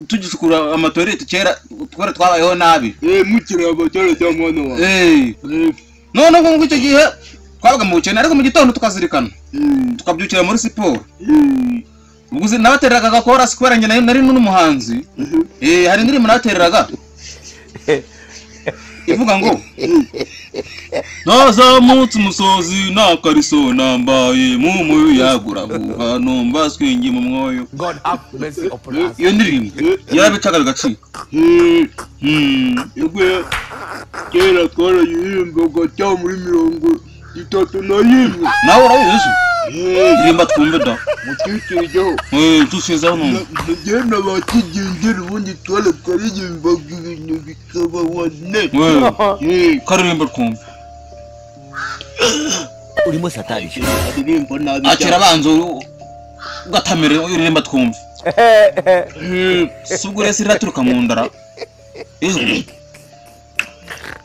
tugisukura amatorete kera twara twabayeho nabi mukira abatorete mwana wa none ngo icyo gihe twabaga mu bukene ariko mu gitondo tukazirikana tukabyukira muri siporo uguze nabatereraga gakora sikwera njye nari n'umuhanzi hari indirimbo nabatereraga ivuga ngo nazamutse umusozi nakariso nambaye mu muyagura buha numva swingi mu mwoyo God have mercy upon us. iyo ndirimbo yarabicaga bigacika yegwe kera kora yimboga cya muri 31 nawe urabizi ndirimba twumve da mukikirijeho tusizeho none mugenda bakigengera ubundi twale twaririmbaga ibintu bikaba wane karirimba twumve Urimo satani. aririmba nabi akira banzo gatamere uririmba twumve subwo resi iraturuka mu ndara izwi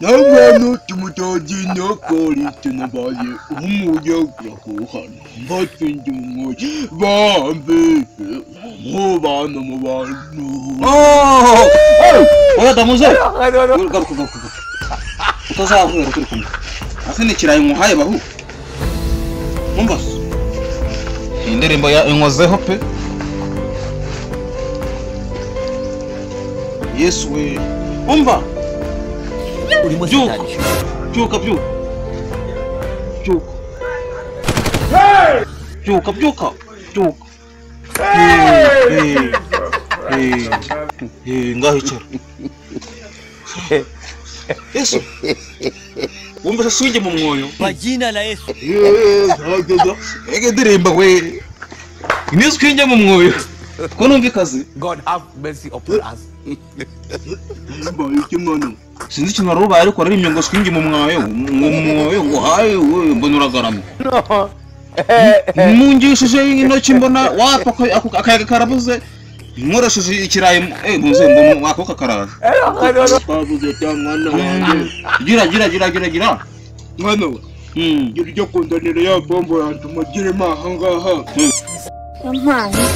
n'abantu tumutojina kori tunabaye umuyagura kuhana mbatsinze umwoyo bambe mubana mu bantu oya damuze garuka utazahura turi kumwe ase ni kirayi muhaye bahu umva indirimbo ya inkozeho pe Yesu we umva Urimo byuka satani. byuka ngaho icara Yesu wumva swinge mu mwoyo Kwa jina la Yesu. ege ndirimba we ni swinge mu mwoyo ko numva ikaze God have mercy upon us. mbaye kimano sinzi ikintu warubaye ariko ari imyongo swinge mu mwoyo ngo haye we mbona uragarama mungishije intoki mbona wapa akayaga karabuze nkoresheje ikirayi muze mbona akoka karaje twavuze cya mwana wanjye gira mwana we gira ujya kundanira ya bombo yanjye umugiremo aha ngaha Yampaye